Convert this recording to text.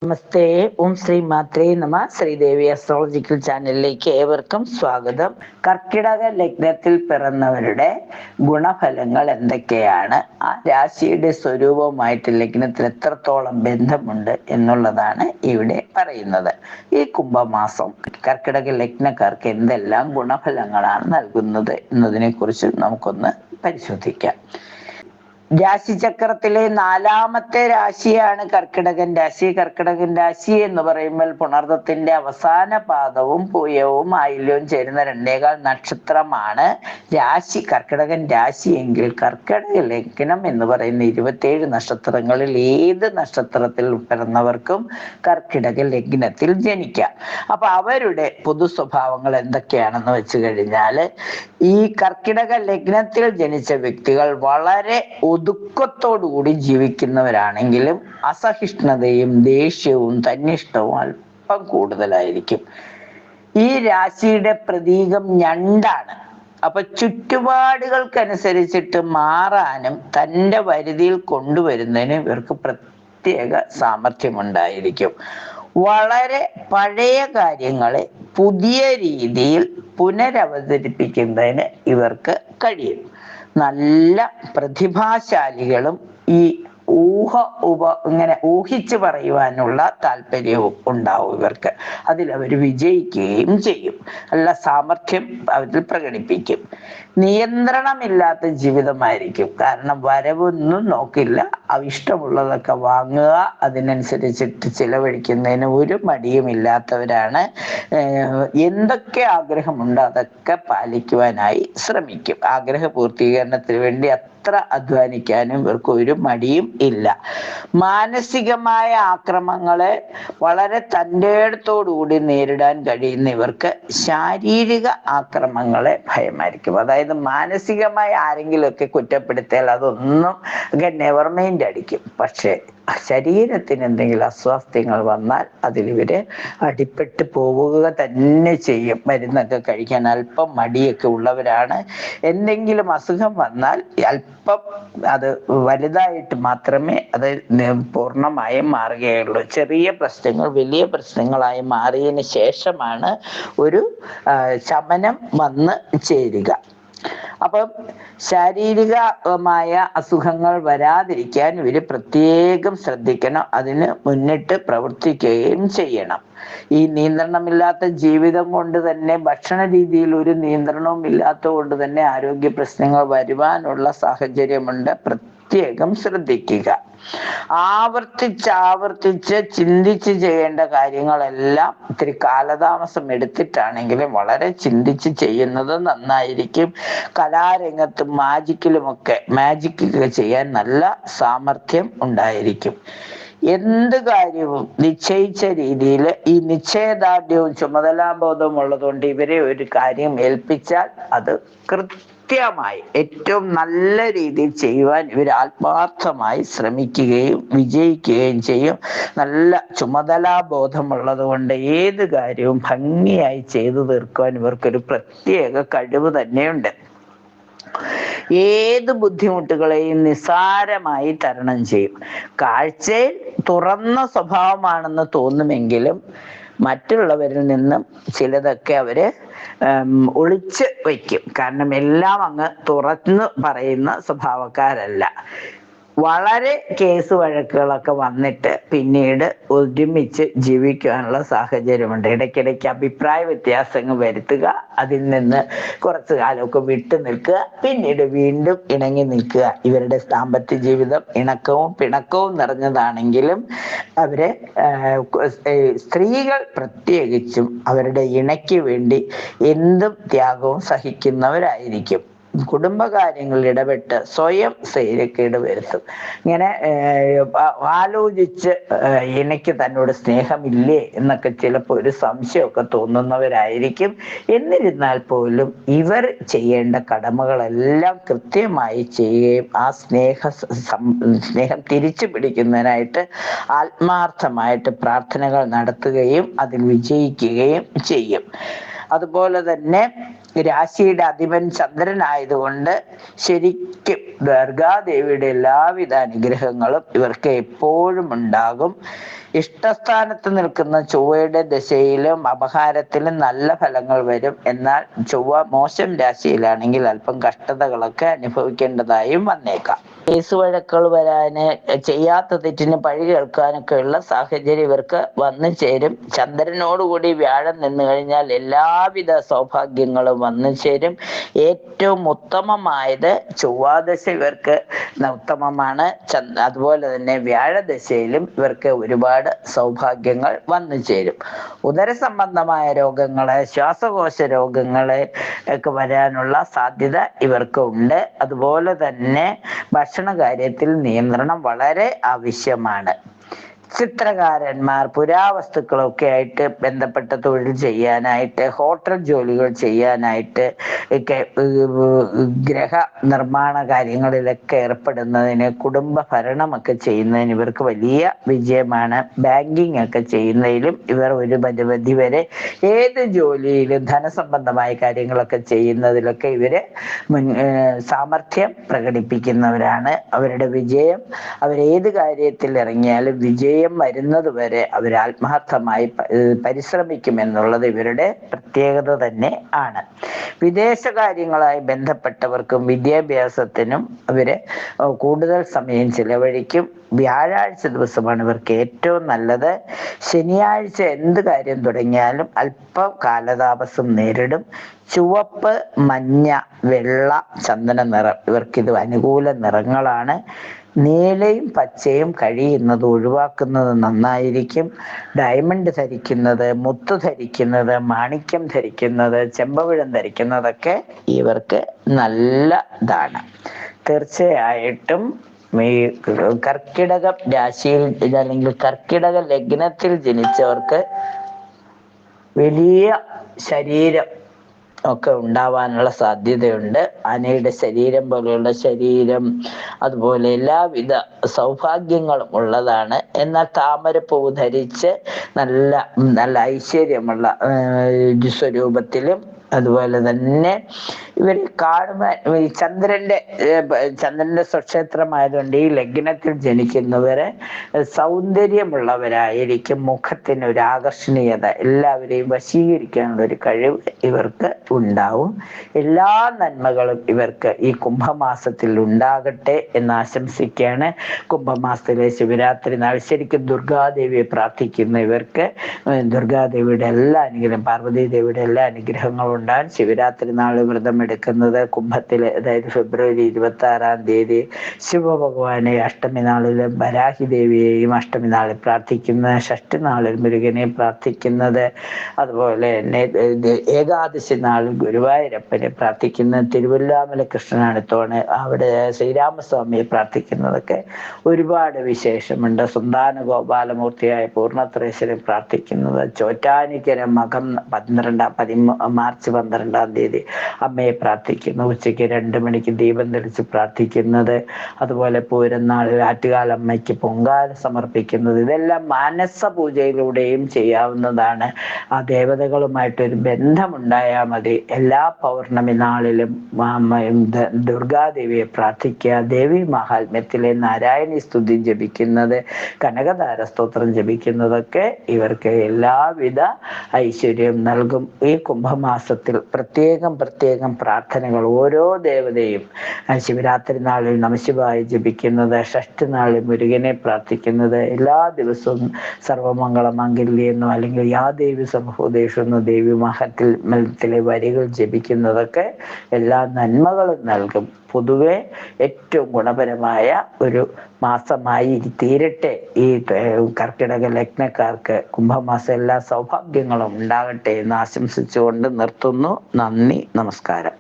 നമസ്തേ. ഓം ശ്രീ മാത്രേ നമ. ശ്രീദേവി അസ്ട്രോളജിക്കൽ ചാനലിലേക്ക് ഏവർക്കും സ്വാഗതം. കർക്കിടക ലഗ്നത്തിൽ പിറന്നവരുടെ ഗുണഫലങ്ങൾ എന്തൊക്കെയാണ്, ആ രാശിയുടെ സ്വരൂപവുമായിട്ട് ലഗ്നത്തിൽ എത്രത്തോളം ബന്ധമുണ്ട് എന്നുള്ളതാണ് ഇവിടെ പറയുന്നത്. ഈ കുംഭമാസം കർക്കിടക ലഗ്നക്കാർക്ക് എന്തെല്ലാം ഗുണഫലങ്ങളാണ് നൽകുന്നത് എന്നതിനെ കുറിച്ച് നമുക്കൊന്ന് പരിശോധിക്കാം. രാശിചക്രത്തിലെ 4ാമത്തെ രാശിയാണ് കർക്കിടകൻ രാശി. കർക്കിടകൻ രാശി എന്ന് പറയുമ്പോൾ പുണർദത്തിന്റെ അവസാന പാദവും പൂയവും ആയില്യവും ചേരുന്ന 2 നക്ഷത്രമാണ് രാശി. കർക്കിടകൻ രാശി എങ്കിൽ കർക്കിടക ലഗ്നം എന്ന് പറയുന്ന 27 നക്ഷത്രങ്ങളിൽ ഏത് നക്ഷത്രത്തിൽ പിറന്നവർക്കും കർക്കിടക ലഗ്നത്തിൽ ജനിക്കാം. അപ്പൊ അവരുടെ പൊതു സ്വഭാവങ്ങൾ എന്തൊക്കെയാണെന്ന് വെച്ച് കഴിഞ്ഞാൽ, ഈ കർക്കിടക ലഗ്നത്തിൽ ജനിച്ച വ്യക്തികൾ വളരെ ഒതുക്കത്തോടുകൂടി ജീവിക്കുന്നവരാണെങ്കിലും അസഹിഷ്ണുതയും ദേഷ്യവും തന്നിഷ്ടവും അല്പം കൂടുതലായിരിക്കും. ഈ രാശിയുടെ പ്രതീകം ഞണ്ടാണ്. അപ്പൊ ചുറ്റുപാടുകൾക്കനുസരിച്ചിട്ട് മാറാനും തൻ്റെ വരുതിയിൽ കൊണ്ടുവരുന്നതിന് ഇവർക്ക് പ്രത്യേക സാമർഥ്യമുണ്ടായിരിക്കും. വളരെ പഴയ കാര്യങ്ങളെ പുതിയ രീതിയിൽ പുനരവതരിപ്പിക്കുന്നതിന് ഇവർക്ക് കഴിയും. നല്ല പ്രതിഭാശാലികളും ഈ ഇങ്ങനെ ഊഹിച്ചു പറയുവാനുള്ള താല്പര്യവും ഉണ്ടാവും ഇവർക്ക്. അതിലവർ വിജയിക്കുകയും ചെയ്യും. നല്ല സാമർഥ്യം അവരിൽ പ്രകടിപ്പിക്കും. നിയന്ത്രണമില്ലാത്ത ജീവിതമായിരിക്കും. കാരണം വരവൊന്നും നോക്കില്ല, ഇഷ്ടമുള്ളതൊക്കെ വാങ്ങുക, അതിനനുസരിച്ചിട്ട് ചിലവഴിക്കുന്നതിന് ഒരു മടിയും ഇല്ലാത്തവരാണ്. എന്തൊക്കെ ആഗ്രഹമുണ്ടോ അതൊക്കെ പാലിക്കുവാനായി ശ്രമിക്കും. ആഗ്രഹ പൂർത്തീകരണത്തിന് വേണ്ടി അത്ര അധ്വാനിക്കാനും ഇവർക്ക് ഒരു മടിയും ഇല്ല. മാനസികമായ ആക്രമങ്ങളെ വളരെ തൻ്റെടത്തോടുകൂടി നേരിടാൻ കഴിയുന്ന ഇവർക്ക് ശാരീരിക ആക്രമങ്ങളെ ഭയമായിരിക്കും. അതായത് മാനസികമായി ആരെങ്കിലുമൊക്കെ കുറ്റപ്പെടുത്തിയാൽ അതൊന്നും നെവർ മൈൻഡ് അടിക്കും. പക്ഷെ ശരീരത്തിന് എന്തെങ്കിലും അസ്വാസ്ഥ്യങ്ങൾ വന്നാൽ അതിലിവര് അടിപ്പെട്ട് പോവുക തന്നെ ചെയ്യും. മരുന്നൊക്കെ കഴിക്കാൻ അല്പം മടിയൊക്കെ ഉള്ളവരാണ്. എന്തെങ്കിലും അസുഖം വന്നാൽ അല്പം അത് വലുതായിട്ട് മാത്രമേ അത് പൂർണ്ണമായും മാറുകയുള്ളൂ. ചെറിയ പ്രശ്നങ്ങൾ വലിയ പ്രശ്നങ്ങളായി മാറിയതിന് ശേഷമാണ് ഒരു ശമനം വന്ന് ചേരുക. അപ്പം ശാരീരികമായ അസുഖങ്ങൾ വരാതിരിക്കാൻ ഇവര് പ്രത്യേകം ശ്രദ്ധിക്കണം. അതിന് മുന്നിട്ട് പ്രവർത്തിക്കുകയും ചെയ്യണം. ഈ നിയന്ത്രണമില്ലാത്ത ജീവിതം കൊണ്ട് തന്നെ, ഭക്ഷണ രീതിയിൽ ഒരു നിയന്ത്രണവും ഇല്ലാത്തത് കൊണ്ട് തന്നെ ആരോഗ്യ പ്രശ്നങ്ങൾ വരുവാനുള്ള സാഹചര്യമുണ്ട്. പ്രത്യേകം ശ്രദ്ധിക്കുക. ആവർത്തിച്ച് ചിന്തിച്ച് ചെയ്യേണ്ട കാര്യങ്ങളെല്ലാം ഇത്തിരി കാലതാമസം എടുത്തിട്ടാണെങ്കിലും വളരെ ചിന്തിച്ച് ചെയ്യുന്നത് നന്നായിരിക്കും. കലാരംഗത്തും മാജിക്കൊക്കെ ചെയ്യാൻ നല്ല സാമർഥ്യം ഉണ്ടായിരിക്കും. എന്ത് കാര്യവും നിശ്ചയിച്ച രീതിയിൽ ഈ നിശ്ചയദാർഢ്യവും ചുമതലാബോധവും ഉള്ളതുകൊണ്ട് ഇവരെ ഒരു കാര്യം ഏൽപ്പിച്ചാൽ അത് കൃത്യമായി ഏറ്റവും നല്ല രീതിയിൽ ചെയ്യുവാൻ ഇവർ ആത്മാർത്ഥമായി ശ്രമിക്കുകയും വിജയിക്കുകയും ചെയ്യും. നല്ല ചുമതലാബോധമുള്ളത് കൊണ്ട് ഏത് കാര്യവും ഭംഗിയായി ചെയ്തു തീർക്കുവാൻ ഇവർക്കൊരു പ്രത്യേക കഴിവ് തന്നെയുണ്ട്. ഏത് ബുദ്ധിമുട്ടുകളെയും നിസ്സാരമായി തരണം ചെയ്യും. കാഴ്ചയിൽ തുറന്ന സ്വഭാവമാണെന്ന് തോന്നുമെങ്കിലും മറ്റുള്ളവരിൽ നിന്നും ചിലതൊക്കെ അവര് ഒളിച്ച് വയ്ക്കും. കാരണം എല്ലാം അങ്ങ് തുറന്ന് പറയുന്ന സ്വഭാവക്കാരല്ല. വളരെ കേസ് വഴക്കുകളൊക്കെ വന്നിട്ട് പിന്നീട് ഒരുമിച്ച് ജീവിക്കാനുള്ള സാഹചര്യമുണ്ട്. ഇടയ്ക്കിടയ്ക്ക് അഭിപ്രായ വ്യത്യാസങ്ങൾ വരുത്തുക, അതിൽ നിന്ന് കുറച്ചു കാലമൊക്കെ വിട്ടു നിൽക്കുക, പിന്നീട് വീണ്ടും ഇണങ്ങി നിൽക്കുക. ഇവരുടെ ദാമ്പത്യ ജീവിതം ഇണക്കവും പിണക്കവും നിറഞ്ഞതാണെങ്കിലും അവരെ സ്ത്രീകൾ പ്രത്യേകിച്ചും അവരുടെ ഇണയ്ക്ക് വേണ്ടി എന്തും ത്യാഗവും സഹിക്കുന്നവരായിരിക്കും. കുടുംബകാര്യങ്ങളിൽ ഇടപെട്ട് സ്വയം സ്ഥൈര്യക്കേട് വരുത്തും. ഇങ്ങനെ ആലോചിച്ച് എനിക്ക് തന്നോട് സ്നേഹമില്ലേ എന്നൊക്കെ ചിലപ്പോൾ ഒരു സംശയമൊക്കെ തോന്നുന്നവരായിരിക്കും. എന്നിരുന്നാൽ പോലും ഇവർ ചെയ്യേണ്ട കടമകളെല്ലാം കൃത്യമായി ചെയ്യുകയും ആ സ്നേഹം തിരിച്ചു പിടിക്കുന്നതിനായിട്ട് ആത്മാർത്ഥമായിട്ട് പ്രാർത്ഥനകൾ നടത്തുകയും അതിൽ വിജയിക്കുകയും ചെയ്യും. അതുപോലെ തന്നെ രാശിയുടെ അധിപൻ ചന്ദ്രനായതുകൊണ്ട് ശരിക്കും ദുർഗാദേവിയുടെ എല്ലാവിധ അനുഗ്രഹങ്ങളും ഇവർക്ക് എപ്പോഴും ഉണ്ടാകും. ഇഷ്ടസ്ഥാനത്ത് നിൽക്കുന്ന ചൊവ്വയുടെ ദശയിലും അപഹാരത്തിലും നല്ല ഫലങ്ങൾ വരും. എന്നാൽ ചൊവ്വ മോശം രാശിയിലാണെങ്കിൽ അല്പം കഷ്ടതകളൊക്കെ അനുഭവിക്കേണ്ടതായും വന്നേക്കാം. കേസ് വഴക്കുകൾ വരാന്, ചെയ്യാത്ത തെറ്റിന് പഴി കേൾക്കാനൊക്കെ ഉള്ള സാഹചര്യം ഇവർക്ക് വന്നു ചേരും. ചന്ദ്രനോടുകൂടി വ്യാഴം നിന്ന് കഴിഞ്ഞാൽ എല്ലാവിധ സൗഭാഗ്യങ്ങളും വന്നു ചേരും. ഏറ്റവും ഉത്തമമായത് ചൊവ്വാദശ ഇവർക്ക് ഉത്തമമാണ്. അതുപോലെ തന്നെ വ്യാഴദശയിലും ഇവർക്ക് ഒരുപാട് സൗഭാഗ്യങ്ങൾ വന്നു ചേരും. ഉദര സംബന്ധമായ രോഗങ്ങള്, ശ്വാസകോശ രോഗങ്ങള് ഒക്കെ വരാനുള്ള സാധ്യത ഇവർക്ക് ഉണ്ട്. അതുപോലെ തന്നെ ഭക്ഷണ കാര്യത്തിൽ നിയന്ത്രണം വളരെ ആവശ്യമാണ്. ചിത്രകാരന്മാർ, പുരാവസ്തുക്കളൊക്കെ ആയിട്ട് ബന്ധപ്പെട്ട തൊഴിൽ ചെയ്യാനായിട്ട്, ഹോട്ടൽ ജോലികൾ ചെയ്യാനായിട്ട് ഒക്കെ, ഗ്രഹ നിർമ്മാണ കാര്യങ്ങളിലൊക്കെ ഏർപ്പെടുന്നതിന്, കുടുംബ ഭരണമൊക്കെ ചെയ്യുന്നതിന് ഇവർക്ക് വലിയ വിജയമാണ്. ബാങ്കിങ് ഒക്കെ ചെയ്യുന്നതിലും ഇവർ ഒരു പരിധി വരെ, ഏത് ജോലിയിലും ധനസംബന്ധമായ കാര്യങ്ങളൊക്കെ ചെയ്യുന്നതിലൊക്കെ ഇവര് സാമർഥ്യം പ്രകടിപ്പിക്കുന്നവരാണ്. അവരുടെ വിജയം, അവരേത് കാര്യത്തിൽ ഇറങ്ങിയാലും വിജയം വരുന്നത് വരെ അവർ ആത്മാർത്ഥമായി പരിശ്രമിക്കുമെന്നുള്ളത് ഇവരുടെ പ്രത്യേകത തന്നെ ആണ്. വിദേശ കാര്യങ്ങളുമായി ബന്ധപ്പെട്ടവർക്കും വിദ്യാഭ്യാസത്തിനും അവര് കൂടുതൽ സമയം ചിലവഴിക്കും. വ്യാഴാഴ്ച ദിവസമാണ് ഇവർക്ക് ഏറ്റവും നല്ലത്. ശനിയാഴ്ച എന്ത് കാര്യം തുടങ്ങിയാലും അല്പം കാലതാമസം നേരിടും. ചുവപ്പ്, മഞ്ഞ, വെള്ള, ചന്ദന നിറം ഇവർക്കിത് അനുകൂല നിറങ്ങളാണ്. നീലയും പച്ചയും കഴിയുന്നത് ഒഴിവാക്കുന്നത് നന്നായിരിക്കും. ഡയമണ്ട് ധരിക്കുന്നത്, മുത്ത് ധരിക്കുന്നത്, മാണിക്യം ധരിക്കുന്നത്, ചെമ്പവിഴം ധരിക്കുന്നതൊക്കെ ഇവർക്ക് നല്ല ഇതാണ്. തീർച്ചയായിട്ടും ഈ കർക്കിടക രാശിയിൽ അല്ലെങ്കിൽ കർക്കിടക ലഗ്നത്തിൽ ജനിച്ചവർക്ക് വലിയ ശരീരം ഒക്കെ ഉണ്ടാവാനുള്ള സാധ്യതയുണ്ട്. ആനയുടെ ശരീരം പോലെയുള്ള ശരീരം, അതുപോലെ എല്ലാവിധ സൗഭാഗ്യങ്ങളും ഉള്ളതാണ്. എന്നാൽ താമരപ്പൂവ് ധരിച്ച് നല്ല നല്ല ഐശ്വര്യമുള്ള സ്വരൂപത്തിലും, അതുപോലെ തന്നെ ഇവർ കാണുമ്പോൾ ഈ ചന്ദ്രന്റെ സ്വക്ഷേത്രമായതുകൊണ്ട് ഈ ലഗ്നത്തിൽ ജനിക്കുന്നവരെ സൗന്ദര്യമുള്ളവരായിരിക്കും. മുഖത്തിന് ഒരു ആകർഷണീയത, എല്ലാവരെയും വശീകരിക്കാനുള്ള ഒരു കഴിവ് ഇവർക്ക് ഉണ്ടാവും. എല്ലാ നന്മകളും ഇവർക്ക് ഈ കുംഭമാസത്തിൽ ഉണ്ടാകട്ടെ എന്ന് ആശംസിക്കുകയാണ്. കുംഭമാസത്തിലെ ശിവരാത്രി നാൾ ശരിക്കും ദുർഗാദേവിയെ പ്രാർത്ഥിക്കുന്ന ഇവർക്ക് ദുർഗാദേവിയുടെ എല്ലാ അനുഗ്രഹം, പാർവതി ദേവിയുടെ എല്ലാ അനുഗ്രഹങ്ങളും ഉണ്ടാകാൻ ശിവരാത്രി നാൾ വ്രതം എടുക്കുന്നത് കുംഭത്തിലെ, അതായത് ഫെബ്രുവരി 26 ശിവഭഗവാനെ അഷ്ടമി നാളില് വരാഹി ദേവിയെയും അഷ്ടമി നാളിൽ പ്രാർത്ഥിക്കുന്നത്, ഷഷ്ടി നാളിൽ മുരുകനെ പ്രാർത്ഥിക്കുന്നത്, അതുപോലെ തന്നെ ഏകാദശി നാളിൽ ഗുരുവായൂരപ്പനെ പ്രാർത്ഥിക്കുന്നത്, തിരുവല്ലാമല കൃഷ്ണനടുത്താണ് അവിടെ ശ്രീരാമസ്വാമിയെ പ്രാർത്ഥിക്കുന്നതൊക്കെ ഒരുപാട് വിശേഷമുണ്ട്. സന്താന ഗോപാലമൂർത്തിയായ പൂർണ്ണത്രേശ്വരെ പ്രാർത്ഥിക്കുന്നത്, ചോറ്റാനിക്കര മകം മാർച്ച് 12 അമ്മയെ പ്രാർത്ഥിക്കുന്നു. ഉച്ചയ്ക്ക് 2 മണിക്ക് ദീപം തെളിച്ച് പ്രാർത്ഥിക്കുന്നത്, അതുപോലെ പൂരനാളിൽ ആറ്റുകാലമ്മയ്ക്ക് പൊങ്കാല സമർപ്പിക്കുന്നത്, ഇതെല്ലാം മാനസ പൂജയിലൂടെയും ചെയ്യാവുന്നതാണ്. ആ ദേവതകളുമായിട്ടൊരു ബന്ധമുണ്ടായാൽ മതി. എല്ലാ പൗർണമി നാളിലും ദുർഗാദേവിയെ പ്രാർത്ഥിക്കുക. ദേവി മഹാത്മ്യത്തിലെ നാരായണി സ്തുതി ജപിക്കുന്നത്, കനകധാര സ്തോത്രം ജപിക്കുന്നതൊക്കെ ഇവർക്ക് എല്ലാവിധ ഐശ്വര്യം നൽകും. ഈ കുംഭമാസത്തിൽ പ്രത്യേകം പ്രാർത്ഥനകൾ ഓരോ ദേവതയും, ശിവരാത്രി നാളിൽ നമശിവായ ജപിക്കുന്നത്, ഷഷ്ടി നാളിൽ മുരുകനെ പ്രാർത്ഥിക്കുന്നത്, എല്ലാ ദിവസവും സർവമംഗള മാംഗല്യെന്നോ അല്ലെങ്കിൽ യാ ദേവി സർവഭൂതേഷു എന്നോ ദേവി മഹാത്മ്യത്തിലെ വരികൾ ജപിക്കുന്നതൊക്കെ എല്ലാ നന്മകളും നൽകും. പൊതുവെ ഏറ്റവും ഗുണപരമായ ഒരു മാസമായി തീരട്ടെ ഈ കർക്കിടക ലഗ്നക്കാർക്ക്. കുംഭമാസം എല്ലാ സൗഭാഗ്യങ്ങളും ഉണ്ടാകട്ടെ എന്ന് ആശംസിച്ചുകൊണ്ട് നിർത്തുന്നു. നന്ദി, നമസ്കാരം.